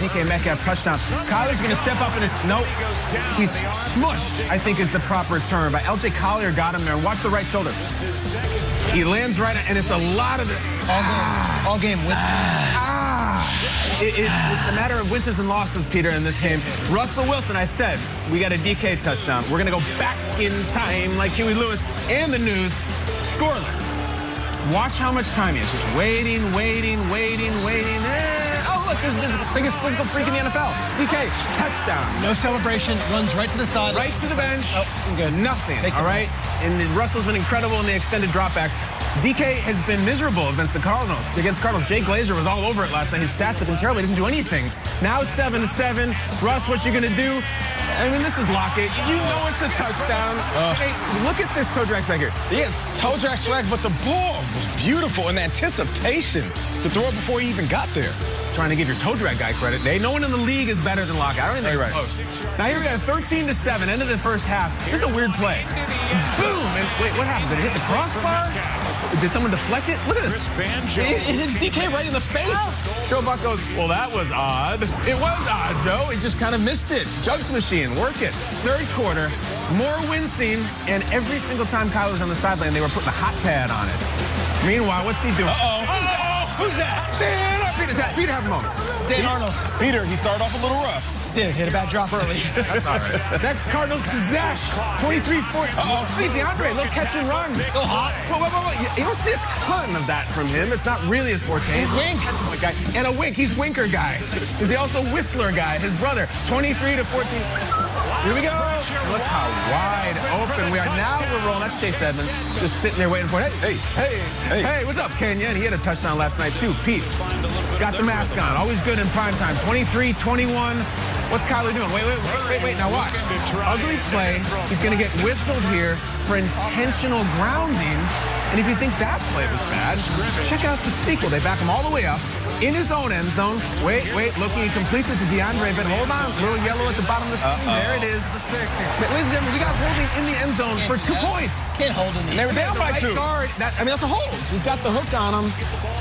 DK Metcalf touchdown. Kyler's going to step up and nope. He's smushed, I think is the proper term. But LJ Collier got him there. Watch the right shoulder. He lands right, and it's a lot of the... All game. It's a matter of wins and losses, Peter, in this game. Russell Wilson, I said, we got a DK touchdown. We're going to go back in time like Huey Lewis and the news. Scoreless. Watch how much time he is. Just waiting. Oh, look, there's the biggest physical freak in the NFL. DK, touchdown. No celebration. Runs right to the side. Right to the bench. Oh, good. Nothing, all right? And Russell's been incredible in the extended dropbacks. DK has been miserable against the Cardinals. Jay Glazer was all over it last night. His stats have been terrible. He doesn't do anything. Now 7-7. Russ, what you going to do? I mean, this is Lockett. You know it's a touchdown. Hey, look at this toe drag swag here. Yeah, toe drag swag, but the ball was beautiful and the anticipation to throw it before he even got there. Trying to give your toe drag guy credit. No one in the league is better than Lockett. I don't even think it's close. Now here we got 13-7, end of the first half. This is a weird play. Boom! And wait, what happened? Did it hit the crossbar? Did someone deflect it? Look at this. It hits DK right in the face. Joe Buck goes, well, that was odd. It was odd, Joe. It just kind of missed it. Jugs machine, work it. Third quarter, more wincing, and every single time Kyler was on the sideline, they were putting a hot pad on it. Meanwhile, what's he doing? Who's that? Peter, have a moment. It's Dan Arnold. Peter, he started off a little rough. Did hit a bad drop early. That's all right. Next, Cardinals possess 23-14. Hey, DeAndre, little catch and run. Go hot. Whoa. You don't see a ton of that from him. It's not really his forte. He winks. And a wink. He's Winker guy. Is he also Whistler guy? His brother. 23-14. Here we go. Look how wide open we are. Now we're rolling. That's Chase Edmonds just sitting there waiting for it. Hey, what's up, Kenya? And he had a touchdown last night, too. Pete got the mask on. Always good in primetime. 23-21. What's Kyler doing? Wait. Now watch. Ugly play. He's going to get whistled here for intentional grounding. And if you think that play was bad, check out the sequel. They back him all the way up in his own end zone. Wait, looking, he completes it to DeAndre, but hold on, little yellow at the bottom of the screen. There it is. Ladies and gentlemen, we got holding in the end zone for 2 points. Can't hold in the And they were down by 2. Guard, that's a hold. He's got the hook on him.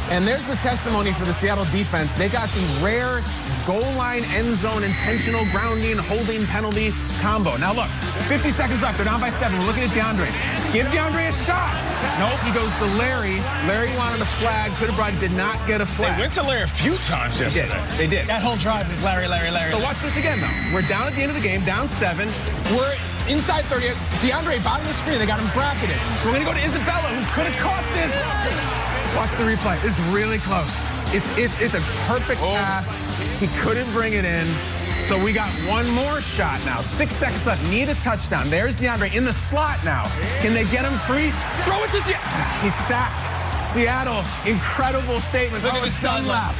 And there's the testimony for the Seattle defense. They got the rare goal line, end zone, intentional grounding, holding penalty combo. Now look, 50 seconds left. They're down by 7. We're looking at DeAndre. Give DeAndre a shot. Nope, he goes to Larry. Larry wanted a flag. Could have brought it, did not get a flag. They went to Larry a few times yesterday. They did. That whole drive is Larry. So watch this again, though. We're down at the end of the game, down 7. We're inside 30. DeAndre, bottom of the screen. They got him bracketed. So we're going to go to Isabella, who could have caught this. Watch the replay. It's really close. It's a perfect pass. He couldn't bring it in. So we got one more shot now. 6 seconds left. Need a touchdown. There's DeAndre in the slot now. Can they get him free? Throw it to DeAndre. He's sacked. Seattle, incredible statement. Look at the sun lap.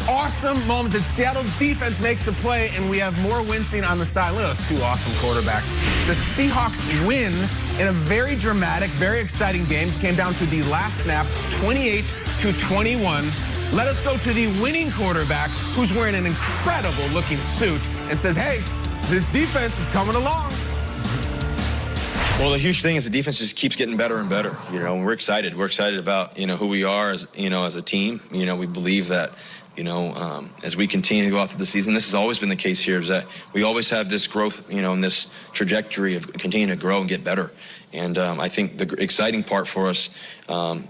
Awesome moment. The Seattle defense makes a play, and we have more wincing on the side. Look at those 2 awesome quarterbacks. The Seahawks win in a very dramatic, very exciting game. It came down to the last snap, 28-21. Let us go to the winning quarterback, who's wearing an incredible-looking suit, and says, hey, this defense is coming along. Well, the huge thing is the defense just keeps getting better and better, and we're excited. We're excited about, who we are as, as a team. We believe that, as we continue to go out through the season, this has always been the case here, is that we always have this growth, and this trajectory of continuing to grow and get better. And I think the exciting part for us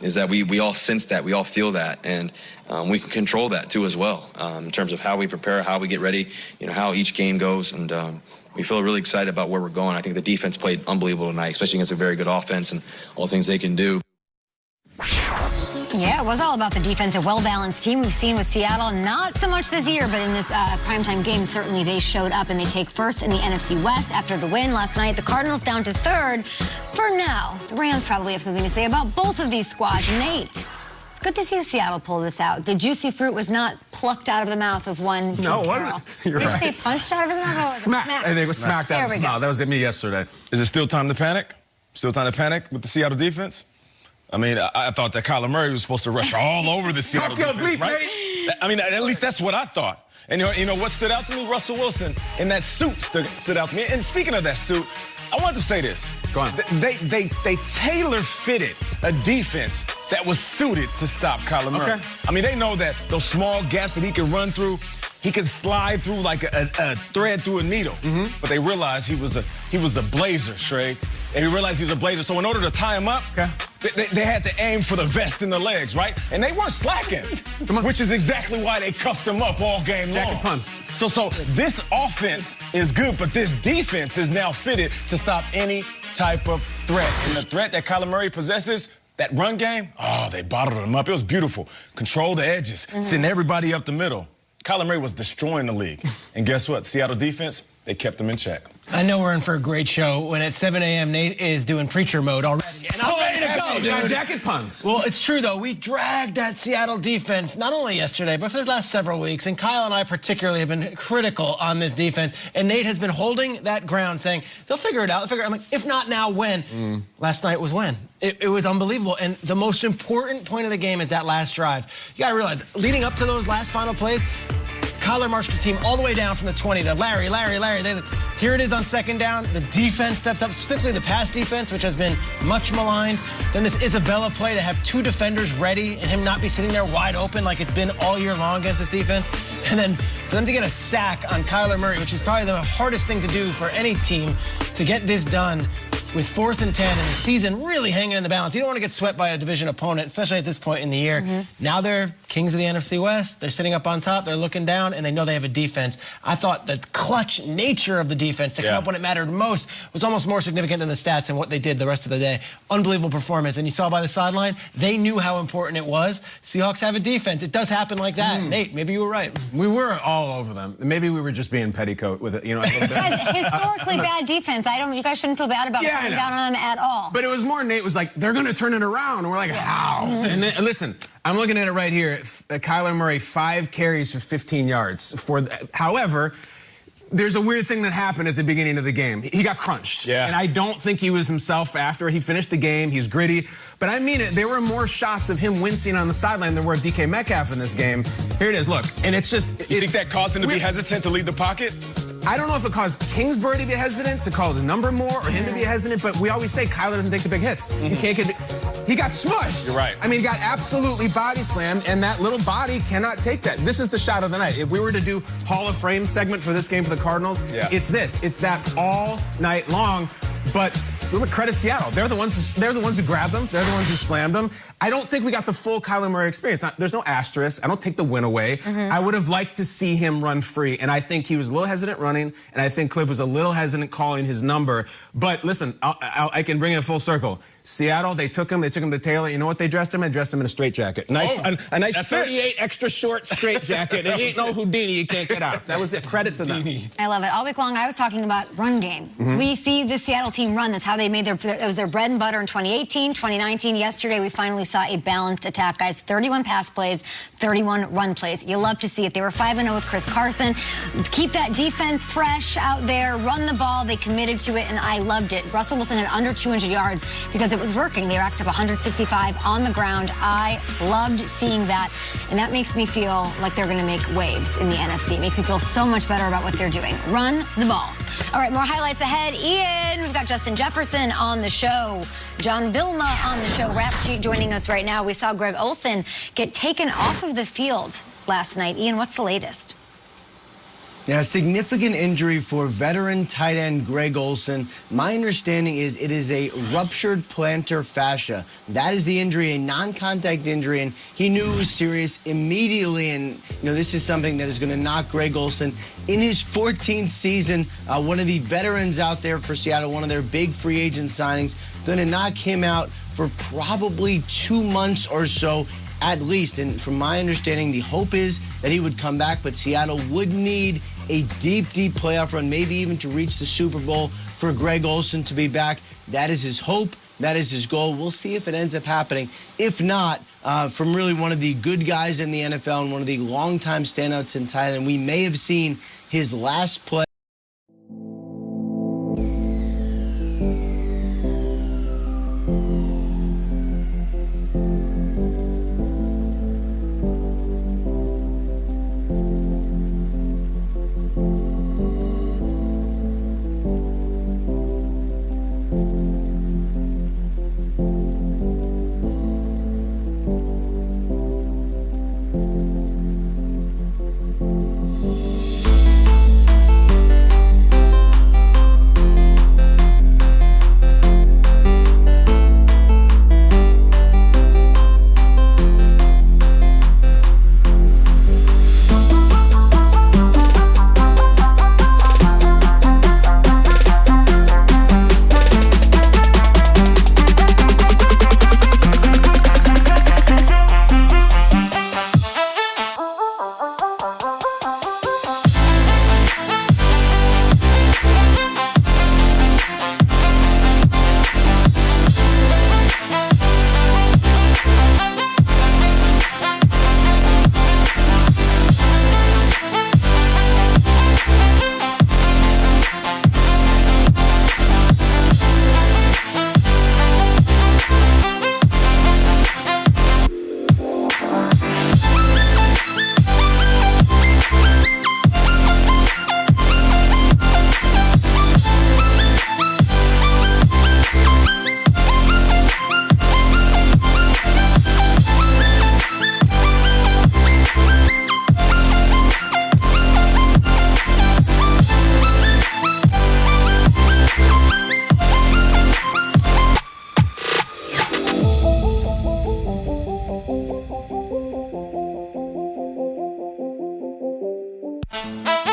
is that we all sense that, we all feel that, and we can control that too as well, in terms of how we prepare, how we get ready, how each game goes, and we feel really excited about where we're going. I think the defense played unbelievable tonight, especially against a very good offense and all the things they can do. Yeah, it was all about the defense, a well-balanced team we've seen with Seattle. Not so much this year, but in this primetime game, certainly they showed up, and they take first in the NFC West after the win last night. The Cardinals down to 3rd. For now, the Rams probably have something to say about both of these squads. Nate, it's good to see Seattle pull this out. The juicy fruit was not plucked out of the mouth of one. No, what? You're right. Did you say punched out of his mouth? Smacked. I think it was smacked out of his mouth. That was me yesterday. Is it still time to panic? Still time to panic with the Seattle defense? I mean, I thought that Kyler Murray was supposed to rush all over the Seattle defense, right? I mean, at least that's what I thought. And you know what stood out to me? Russell Wilson in that suit stood out to me. And speaking of that suit, I wanted to say this. Go on. They tailor-fitted a defense that was suited to stop Kyler Murray. Okay. I mean, they know that those small gaps that he can run through, he can slide through like a thread through a needle. But they realized he was a blazer, Shrey. And he realized he was a blazer. So in order to tie him up, they had to aim for the vest and the legs, right? And they weren't slacking, which is exactly why they cuffed him up all game long. Jacket punts. So this offense is good, but this defense is now fitted to stop any type of threat. And the threat that Kyler Murray possesses, that run game, oh, they bottled him up. It was beautiful. Control the edges, send everybody up the middle. Kyler Murray was destroying the league. And guess what? Seattle defense, they kept him in check. I know we're in for a great show when at 7 a.m. Nate is doing preacher mode already. And I'm ready to go, dude. Jacket puns. Well, it's true, though. We dragged that Seattle defense not only yesterday, but for the last several weeks. And Kyle and I particularly have been critical on this defense. And Nate has been holding that ground, saying, they'll figure it out. I'm like, if not now, when? Last night was when. It was unbelievable. And the most important point of the game is that last drive. You got to realize, leading up to those last final plays, Kyler marched the team all the way down from the 20 to Larry. Here it is on second down. The defense steps up, specifically the pass defense, which has been much maligned. Then this Isabella play to have two defenders ready and him not be sitting there wide open like it's been all year long against this defense. And then for them to get a sack on Kyler Murray, which is probably the hardest thing to do for any team, to get this done with 4th and 10 and the season really hanging in the balance. You don't want to get swept by a division opponent, especially at this point in the year. Now they're kings of the NFC West. They're sitting up on top. They're looking down, and they know they have a defense. I thought the clutch nature of the defense to come up when it mattered most was almost more significant than the stats and what they did the rest of the day. Unbelievable performance. And you saw by the sideline, they knew how important it was. Seahawks have a defense. It does happen like that. Nate, maybe you were right. We were all over them. Maybe we were just being petticoat with it, you know. A little bit. Guys, historically bad defense. You guys shouldn't feel bad about coming down on them at all. But it was more Nate was like, they're going to turn it around. And we're like, how? And then, listen, I'm looking at it right here. Kyler Murray, 5 carries for 15 yards. However, there's a weird thing that happened at the beginning of the game. He got crunched. And I don't think he was himself after he finished the game. He's gritty. But I mean it. There were more shots of him wincing on the sideline than were of DK Metcalf in this game. Here it is. Look. And it's just... You think that caused him to be hesitant to lead the pocket? I don't know if it caused Kingsbury to be hesitant, to call his number more, or him to be hesitant, but we always say Kyler doesn't take the big hits. He got smushed. You're right. I mean, he got absolutely body slammed, and that little body cannot take that. This is the shot of the night. If we were to do Hall of Fame segment for this game for the Cardinals, it's this. It's that all night long. But look, credit Seattle. They're the ones who grabbed him. They're the ones who slammed him. I don't think we got the full Kyler Murray experience. There's no asterisk. I don't take the win away. I would have liked to see him run free, and I think he was a little hesitant running, and I think Cliff was a little hesitant calling his number. But listen, I can bring it full circle. Seattle, they took him to Taylor. You know what they dressed him? They dressed him in a straitjacket. A nice 38 extra short straitjacket. And ain't no Houdini you can't get out. That was it. Credit to them. I love it. All week long, I was talking about run game. We see the Seattle team run. That's how they made it was their bread and butter in 2018, 2019. Yesterday, we finally saw a balanced attack, guys. 31 pass plays, 31 run plays. You love to see it. They were 5-0 with Chris Carson. Keep that defense fresh out there. Run the ball. They committed to it, and I loved it. Russell Wilson had under 200 yards because it was working. They racked up 165 on the ground. I loved seeing that, and that makes me feel like they're going to make waves in the NFC. It makes me feel so much better about what they're doing. Run the ball. All right, more highlights ahead. Ian, we've got Justin Jefferson on the show. John Vilma on the show. Rap Sheet joining us right now. We saw Greg Olsen get taken off of the field last night. Ian, what's the latest? Yeah, significant injury for veteran tight end Greg Olsen. My understanding is it is a ruptured plantar fascia. That is the injury, a non-contact injury, and he knew it was serious immediately. And, you know, this is something that is going to knock Greg Olsen in his 14th season. One of the veterans out there for Seattle, one of their big free agent signings, going to knock him out for probably 2 months or so at least. And from my understanding, the hope is that he would come back, but Seattle would need a deep playoff run, maybe even to reach the Super Bowl for Greg Olsen to be back. That is his hope. That is his goal. We'll see if it ends up happening. If not, from really one of the good guys in the NFL and one of the longtime standouts in Thailand, we may have seen his last play. Bye.